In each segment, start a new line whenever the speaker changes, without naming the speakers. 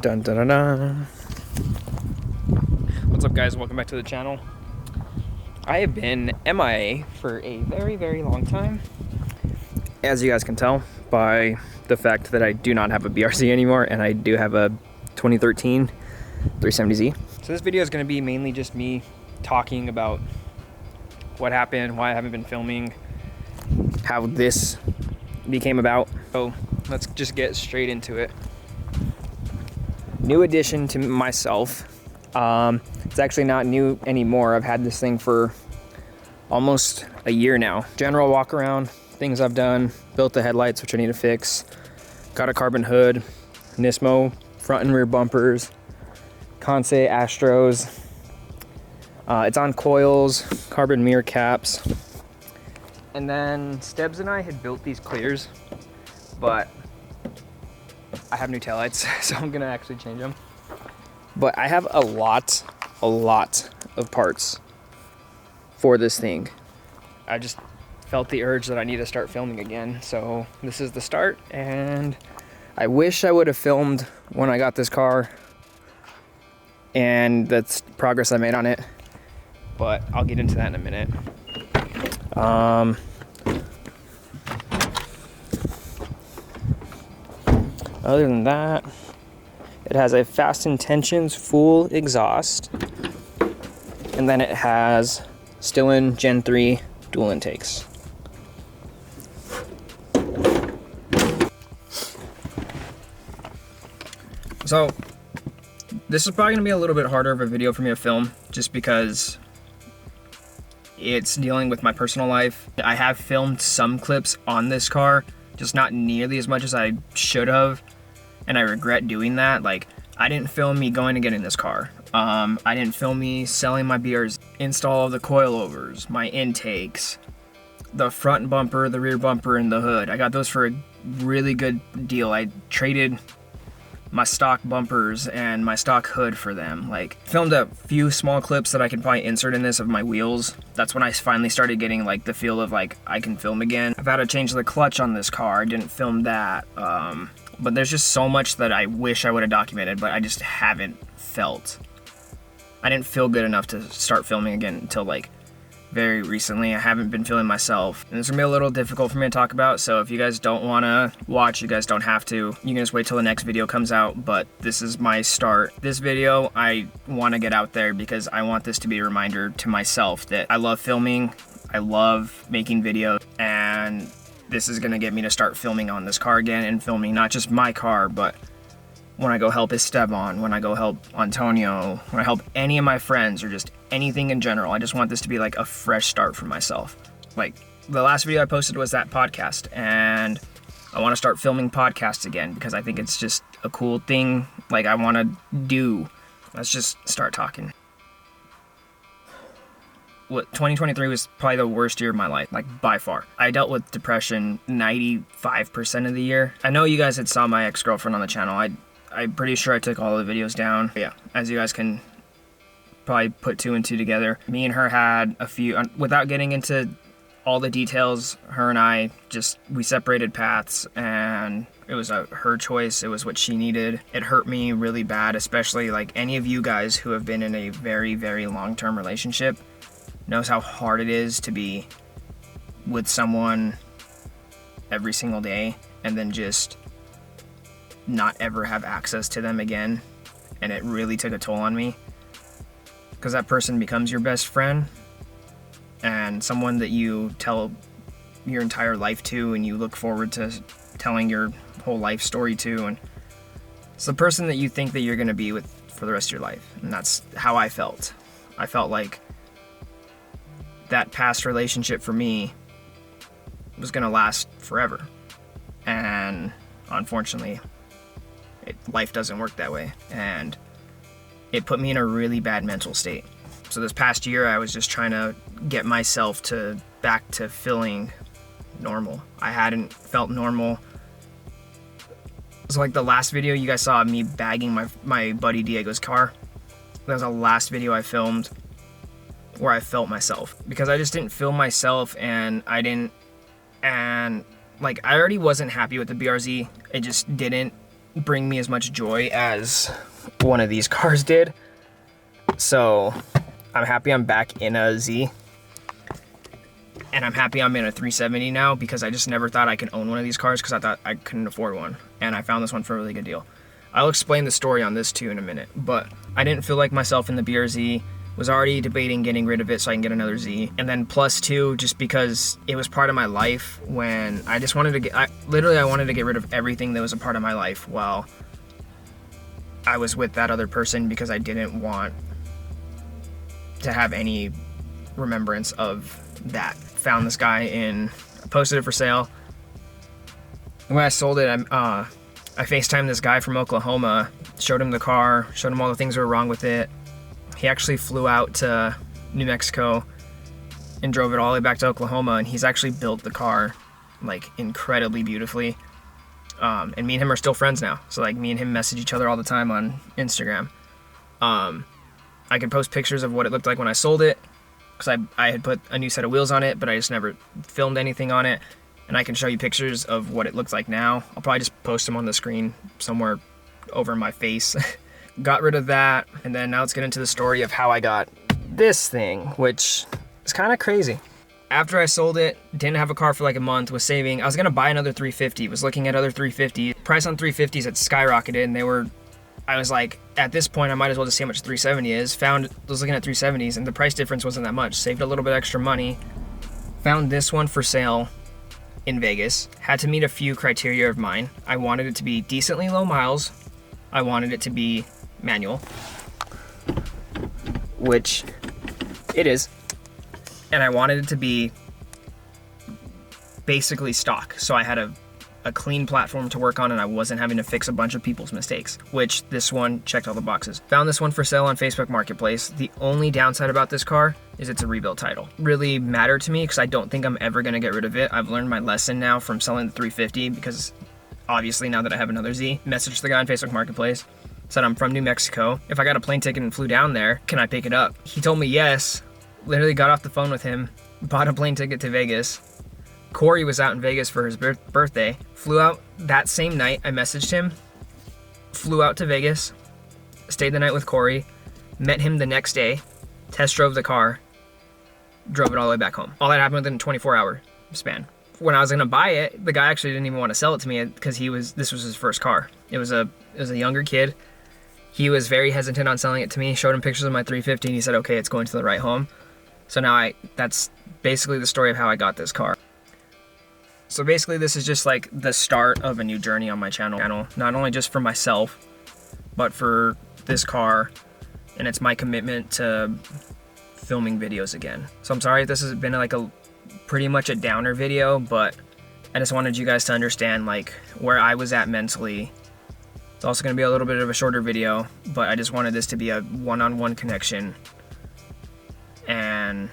Dun, dun, dun, dun. What's up, guys? Welcome back to the channel. I have been MIA for a very, very long time, as you guys can tell by the fact that I do not have a BRZ anymore, and I do have a 2013 370Z. So this video is going to be mainly just me talking about what happened, why I haven't been filming, how this became about. So let's just get straight into it. New addition to myself. It's actually not new anymore. I've had this thing for almost a year now. General walk around, things I've done, built the headlights, which I need to fix. Got a carbon hood, Nismo front and rear bumpers, Conseil Astros. It's on coils, carbon mirror caps. And then Stebbs and I had built these clears, but I have new taillights, so I'm gonna actually change them. But I have a lot of parts for this thing. I just felt the urge that I need to start filming again, so this is the start. And I wish I would have filmed when I got this car, and that's progress I made on it, but I'll get into that in a minute. Other than that, it has a Fast Intentions full exhaust, and then it has Stillen Gen 3 dual intakes. So this is probably gonna be a little bit harder of a video for me to film, just because it's dealing with my personal life. I have filmed some clips on this car, just not nearly as much as I should have. And I regret doing that. Like, I didn't film me going to get in this car. I didn't film me selling my BRZ, install of the coilovers, my intakes, the front bumper, the rear bumper, and the hood. I got those for a really good deal. I traded my stock bumpers and my stock hood for them. Like, filmed a few small clips that I can probably insert in this of my wheels. That's when I finally started getting like the feel of like I can film again. I've had to change the clutch on this car. I didn't film that. But there's just so much that I wish I would have documented, but I just haven't felt. I didn't feel good enough to start filming again until like very recently. I haven't been feeling myself, and it's gonna be a little difficult for me to talk about, so if you guys don't wanna watch, you guys don't have to. You can just wait till the next video comes out, but this is my start. This video, I wanna get out there because I want this to be a reminder to myself that I love filming, I love making videos, and this is gonna get me to start filming on this car again, and filming not just my car, but when I go help Esteban, when I go help Antonio, when I help any of my friends, or just anything in general. I just want this to be like a fresh start for myself. Like, the last video I posted was that podcast, and I wanna start filming podcasts again because I think it's just a cool thing like I wanna do. Let's just start talking. 2023 was probably the worst year of my life, like by far. I dealt with depression 95% of the year. I know you guys had saw my ex-girlfriend on the channel. I'm pretty sure I took all the videos down. But yeah, as you guys can probably put two and two together, me and her had a few, without getting into all the details, her and I we separated paths, and it was her choice. It was what she needed. It hurt me really bad, especially like any of you guys who have been in a very, very long-term relationship knows how hard it is to be with someone every single day and then just not ever have access to them again. And it really took a toll on me, because that person becomes your best friend and someone that you tell your entire life to, and you look forward to telling your whole life story to, and it's the person that you think that you're going to be with for the rest of your life. And that's how I felt. I felt like that past relationship for me was gonna last forever, and unfortunately life doesn't work that way, and it put me in a really bad mental state. So this past year I was just trying to get myself back to feeling normal. I hadn't felt normal. So like the last video you guys saw of me bagging my buddy Diego's car, that was the last video I filmed where I felt myself, because I just didn't feel myself, and like I already wasn't happy with the BRZ. It just didn't bring me as much joy as one of these cars did. So I'm happy I'm back in a Z. And I'm happy I'm in a 370 now, because I just never thought I could own one of these cars because I thought I couldn't afford one. And I found this one for a really good deal. I'll explain the story on this too in a minute, but I didn't feel like myself in the BRZ. Was already debating getting rid of it so I can get another Z. And then plus two, just because it was part of my life when I just wanted to get, I wanted to get rid of everything that was a part of my life while I was with that other person, because I didn't want to have any remembrance of that. Found this guy posted it for sale. When I sold it, I FaceTimed this guy from Oklahoma, showed him the car, showed him all the things that were wrong with it. He actually flew out to New Mexico and drove it all the way back to Oklahoma, and he's actually built the car like incredibly beautifully. And me and him are still friends now. So like me and him message each other all the time on Instagram. I could post pictures of what it looked like when I sold it, because I had put a new set of wheels on it, but I just never filmed anything on it. And I can show you pictures of what it looks like now. I'll probably just post them on the screen somewhere over my face. Got rid of that, and then now let's get into the story of how I got this thing, which is kind of crazy. After I sold it, didn't have a car for like a month, was saving. I was gonna buy another 350, was looking at other 350s. Price on 350s had skyrocketed, and I was like, at this point, I might as well just see how much 370 is. Was looking at 370s, and the price difference wasn't that much. Saved a little bit extra money. Found this one for sale in Vegas. Had to meet a few criteria of mine. I wanted it to be decently low miles. I wanted it to be manual, which it is. And I wanted it to be basically stock. So I had a clean platform to work on, and I wasn't having to fix a bunch of people's mistakes, which this one checked all the boxes. Found this one for sale on Facebook Marketplace. The only downside about this car is it's a rebuilt title. Really mattered to me because I don't think I'm ever gonna get rid of it. I've learned my lesson now from selling the 350, because obviously now that I have another Z, messaged the guy on Facebook Marketplace, said I'm from New Mexico. If I got a plane ticket and flew down there, can I pick it up? He told me yes. Literally got off the phone with him, bought a plane ticket to Vegas. Corey was out in Vegas for his birthday. Flew out that same night. I messaged him. Flew out to Vegas. Stayed the night with Corey. Met him the next day. Test drove the car. Drove it all the way back home. All that happened within a 24-hour span. When I was gonna buy it, the guy actually didn't even want to sell it to me because this was his first car. It was a younger kid. He was very hesitant on selling it to me. Showed him pictures of my 350, and he said, okay, it's going to the right home. So now that's basically the story of how I got this car. So basically this is just like the start of a new journey on my channel, not only just for myself, but for this car, and it's my commitment to filming videos again. So I'm sorry if this has been like pretty much a downer video, but I just wanted you guys to understand like where I was at mentally. It's also gonna be a little bit of a shorter video, but I just wanted this to be a one-on-one connection, and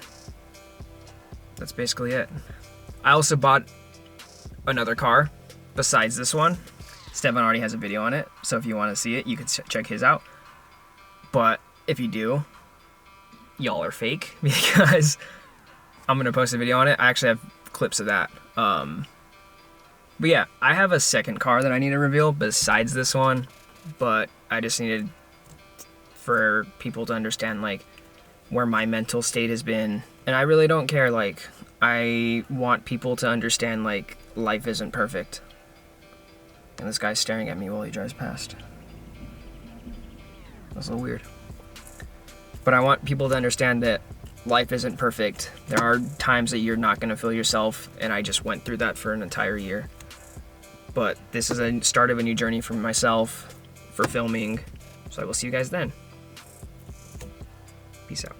that's basically it. I also bought another car besides this one. Stefan already has a video on it, so if you want to see it, you can check his out. But if you do, y'all are fake, because I'm gonna post a video on it. I actually have clips of that. But yeah, I have a second car that I need to reveal besides this one, but I just needed for people to understand like where my mental state has been. And I really don't care, like I want people to understand like life isn't perfect. And this guy's staring at me while he drives past. That's a little weird. But I want people to understand that life isn't perfect. There are times that you're not gonna feel yourself, and I just went through that for an entire year. But this is a start of a new journey for myself, for filming. So I will see you guys then. Peace out.